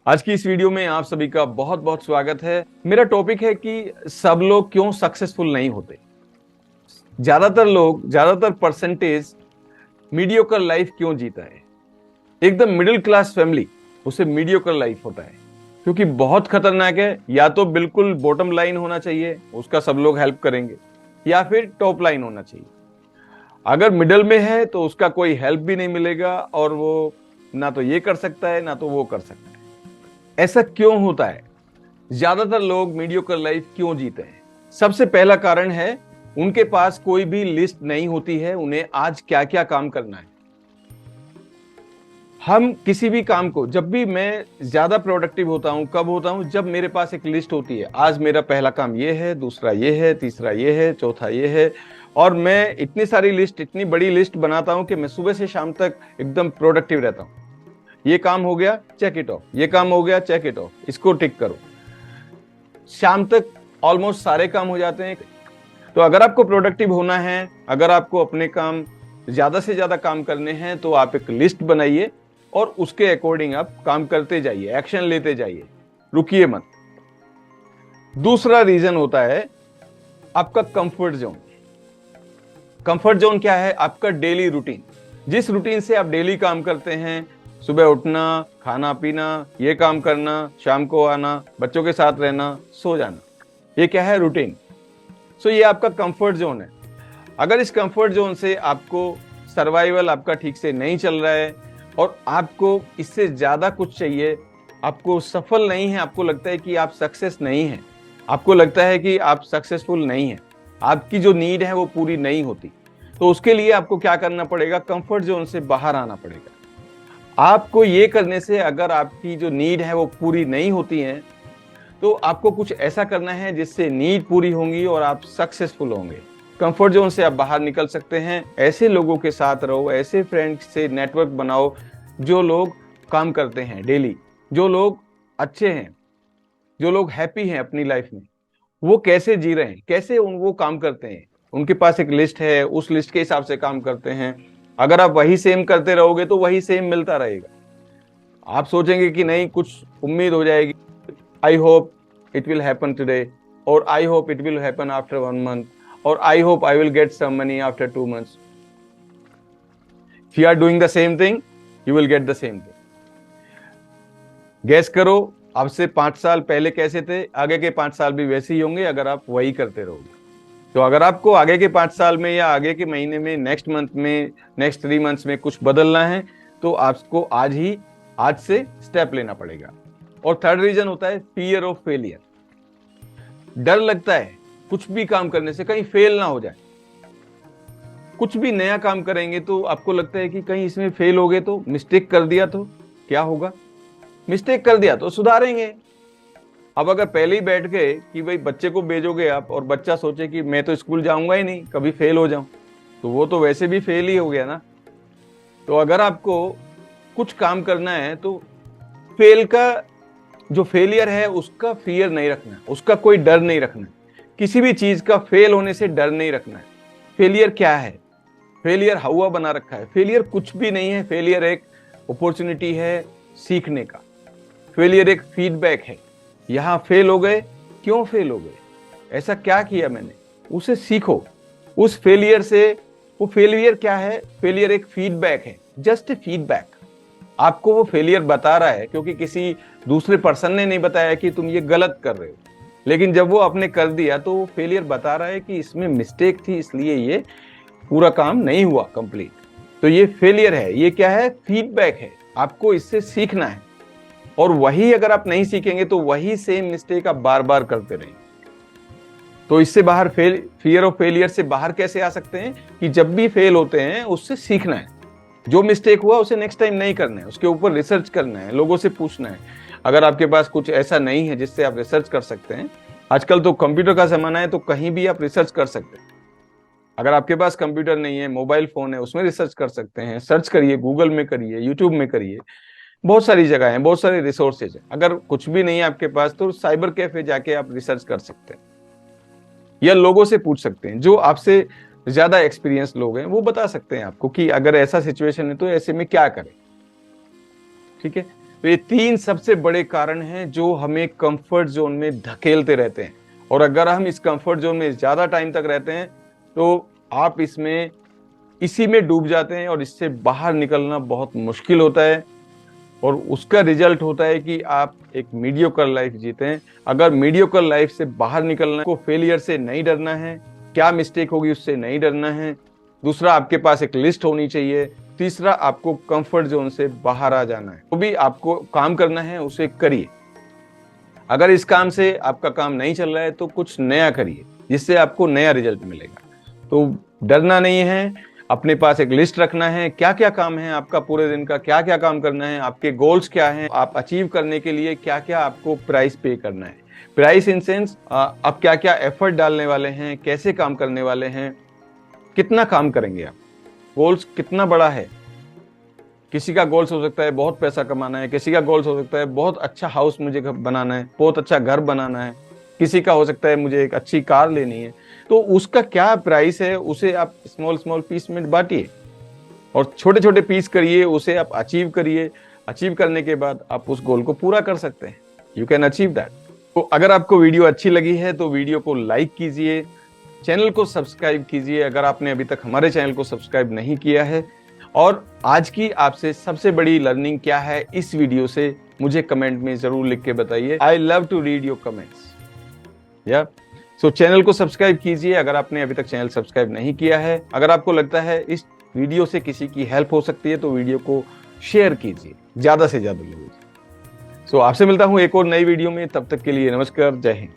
आज की इस वीडियो में आप सभी का बहुत बहुत स्वागत है। मेरा टॉपिक है कि सब लोग क्यों सक्सेसफुल नहीं होते। ज्यादातर परसेंटेज मीडियोकर लाइफ क्यों जीता है। एकदम मिडिल क्लास फैमिली उसे मीडियोकर लाइफ होता है क्योंकि बहुत खतरनाक है। या तो बिल्कुल बॉटम लाइन होना चाहिए, उसका सब लोग हेल्प करेंगे, या फिर टॉप लाइन होना चाहिए। अगर मिडल में है तो उसका कोई हेल्प भी नहीं मिलेगा और वो ना तो ये कर सकता है ना तो वो कर सकता है। ऐसा क्यों होता है? ज्यादातर लोग मीडियोकर लाइफ क्यों जीते हैं? सबसे पहला कारण है उनके पास कोई भी लिस्ट नहीं होती है उन्हें आज क्या क्या काम करना है। हम किसी भी काम को, जब भी मैं ज्यादा प्रोडक्टिव होता हूं, कब होता हूं? जब मेरे पास एक लिस्ट होती है। आज मेरा पहला काम ये है, दूसरा ये है, तीसरा ये है, चौथा ये है। और मैं इतनी सारी लिस्ट, इतनी बड़ी लिस्ट बनाता हूं कि मैं सुबह से शाम तक एकदम प्रोडक्टिव रहता हूं। ये काम हो गया, चेक इट ऑफ। ये काम हो गया, चेक इट ऑफ, इसको टिक करो। शाम तक ऑलमोस्ट सारे काम हो जाते हैं। तो अगर आपको प्रोडक्टिव होना है, अगर आपको अपने काम ज्यादा से ज्यादा काम करने हैं, तो आप एक लिस्ट बनाइए और उसके अकॉर्डिंग आप काम करते जाइए, एक्शन लेते जाइए, रुकिए मत। दूसरा रीजन होता है आपका कंफर्ट जोन। कंफर्ट जोन क्या है? आपका डेली रूटीन। जिस रूटीन से आप डेली काम करते हैं, सुबह उठना, खाना पीना, ये काम करना, शाम को आना, बच्चों के साथ रहना, सो जाना, ये क्या है? रूटीन। सो ये आपका कंफर्ट जोन है। अगर इस कंफर्ट जोन से आपको सर्वाइवल आपका ठीक से नहीं चल रहा है और आपको इससे ज्यादा कुछ चाहिए, आपको सफल नहीं है, आपको लगता है कि आप सक्सेस नहीं है, आपको लगता है कि आप सक्सेसफुल नहीं है, आपकी जो नीड है वो पूरी नहीं होती, तो उसके लिए आपको क्या करना पड़ेगा? कंफर्ट जोन से बाहर आना पड़ेगा। आपको ये करने से, अगर आपकी जो नीड है वो पूरी नहीं होती है, तो आपको कुछ ऐसा करना है जिससे नीड पूरी होंगी और आप सक्सेसफुल होंगे। कंफर्ट जोन से आप बाहर निकल सकते हैं। ऐसे लोगों के साथ रहो, ऐसे फ्रेंड्स से नेटवर्क बनाओ जो लोग काम करते हैं डेली, जो लोग अच्छे हैं, जो लोग हैप्पी हैं अपनी लाइफ में। वो कैसे जी रहे हैं, कैसे वो काम करते हैं, उनके पास एक लिस्ट है, उस लिस्ट के हिसाब से काम करते हैं। अगर आप वही सेम करते रहोगे तो वही सेम मिलता रहेगा। आप सोचेंगे कि नहीं, कुछ उम्मीद हो जाएगी, I hope it will happen today, और I hope it will happen after 1 month, और I hope I will get some money after 2 months। If you are doing the same thing, you will get the same thing. Guess करो, आपसे 5 साल पहले कैसे थे, आगे के 5 साल भी वैसे ही होंगे अगर आप वही करते रहोगे। तो अगर आपको आगे के 5 साल में या आगे के महीने में, नेक्स्ट मंथ में, नेक्स्ट 3 months में कुछ बदलना है, तो आपको आज से स्टेप लेना पड़ेगा। और थर्ड रीजन होता है फियर ऑफ फेलियर। डर लगता है कुछ भी काम करने से, कहीं फेल ना हो जाए। कुछ भी नया काम करेंगे तो आपको लगता है कि कहीं इसमें फेल हो गए तो, मिस्टेक कर दिया तो क्या होगा? मिस्टेक कर दिया तो सुधारेंगे। अब अगर पहले ही बैठ गए कि भाई बच्चे को भेजोगे आप और बच्चा सोचे कि मैं तो स्कूल जाऊंगा ही नहीं, कभी फेल हो जाऊं, तो वो तो वैसे भी फेल ही हो गया ना। तो अगर आपको कुछ काम करना है तो फेल का, जो फेलियर है उसका फियर नहीं रखना है, उसका कोई डर नहीं रखना है। किसी भी चीज का फेल होने से डर नहीं रखना है। फेलियर क्या है? फेलियर हवा बना रखा है। फेलियर कुछ भी नहीं है। फेलियर एक अपॉर्चुनिटी है सीखने का। फेलियर एक फीडबैक है। यहां फेल हो गए, क्यों फेल हो गए, ऐसा क्या किया मैंने, उसे सीखो। उस फेलियर से, वो फेलियर क्या है? फेलियर एक फीडबैक है, जस्ट ए फीडबैक। आपको वो फेलियर बता रहा है क्योंकि किसी दूसरे पर्सन ने नहीं बताया कि तुम ये गलत कर रहे हो, लेकिन जब वो आपने कर दिया तो वो फेलियर बता रहा है कि इसमें मिस्टेक थी, इसलिए ये पूरा काम नहीं हुआ कंप्लीट। तो ये फेलियर है। ये क्या है? फीडबैक है। आपको इससे सीखना है। और वही अगर आप नहीं सीखेंगे तो वही सेम मिस्टेक आप बार बार करते रहेंगे। तो इससे बाहर, फियर ऑफ फेलियर से बाहर कैसे आ सकते हैं? कि जब भी फेल होते हैं उससे सीखना है। जो मिस्टेक हुआ उसे नेक्स्ट टाइम नहीं करना है, उसके ऊपर रिसर्च करना है, लोगों से पूछना है। अगर आपके पास कुछ ऐसा नहीं है जिससे आप रिसर्च कर सकते हैं, आजकल तो कंप्यूटर का जमाना है, तो कहीं भी आप रिसर्च कर सकते हैं। अगर आपके पास कंप्यूटर नहीं है, मोबाइल फोन है, उसमें रिसर्च कर सकते हैं। सर्च करिए, गूगल में करिए, यूट्यूब में करिए, बहुत सारी जगह है, बहुत सारे रिसोर्सेज है। अगर कुछ भी नहीं है आपके पास तो साइबर कैफे जाके आप रिसर्च कर सकते हैं, या लोगों से पूछ सकते हैं। जो आपसे ज्यादा एक्सपीरियंस लोग हैं वो बता सकते हैं आपको कि अगर ऐसा सिचुएशन है तो ऐसे में क्या करें। ठीक है। तो ये 3 सबसे बड़े कारण हैं जो हमें कंफर्ट जोन में धकेलते रहते हैं। और अगर हम इस कंफर्ट जोन में ज्यादा टाइम तक रहते हैं तो आप इसी में डूब जाते हैं और इससे बाहर निकलना बहुत मुश्किल होता है। और उसका रिजल्ट होता है कि आप एक मीडियोकर लाइफ जीते हैं। अगर मीडियोकर लाइफ से बाहर निकलना है, को फेलियर से नहीं डरना है, क्या मिस्टेक होगी उससे नहीं डरना है। दूसरा, आपके पास एक लिस्ट होनी चाहिए। तीसरा, आपको कंफर्ट जोन से बाहर आ जाना है। तो भी आपको काम करना है, उसे करिए। अगर इस काम से आपका काम नहीं चल रहा है तो कुछ नया करिए जिससे आपको नया रिजल्ट मिलेगा। तो डरना नहीं है, अपने पास एक लिस्ट रखना है, क्या क्या काम है आपका पूरे दिन का, क्या क्या काम करना है, आपके गोल्स क्या हैं, आप अचीव करने के लिए क्या क्या आपको प्राइस पे करना है। प्राइस इन सेंस आप क्या क्या एफर्ट डालने वाले हैं, कैसे काम करने वाले हैं, कितना काम करेंगे आप, गोल्स कितना बड़ा है। किसी का गोल्स हो सकता है बहुत पैसा कमाना है, किसी का गोल्स हो सकता है बहुत अच्छा हाउस मुझे बनाना है, बहुत अच्छा घर बनाना है, किसी का हो सकता है मुझे एक अच्छी कार लेनी है। तो उसका क्या प्राइस है उसे आप स्मॉल स्मॉल पीस में बांटिए और छोटे छोटे पीस करिए, उसे आप अचीव करिए। अचीव करने के बाद आप उस गोल को पूरा कर सकते हैं। You can achieve that. तो अगर आपको वीडियो अच्छी लगी है तो वीडियो को लाइक कीजिए, चैनल को सब्सक्राइब कीजिए अगर आपने अभी तक हमारे चैनल को सब्सक्राइब नहीं किया है। और आज की आपसे सबसे बड़ी लर्निंग क्या है इस वीडियो से, मुझे कमेंट में जरूर लिख के बताइए। I love to read your comments. या सो चैनल को सब्सक्राइब कीजिए अगर आपने अभी तक चैनल सब्सक्राइब नहीं किया है। अगर आपको लगता है इस वीडियो से किसी की हेल्प हो सकती है तो वीडियो को शेयर कीजिए ज्यादा से ज्यादा लोगों से। सो आपसे मिलता हूं एक और नई वीडियो में, तब तक के लिए नमस्कार, जय हिंद।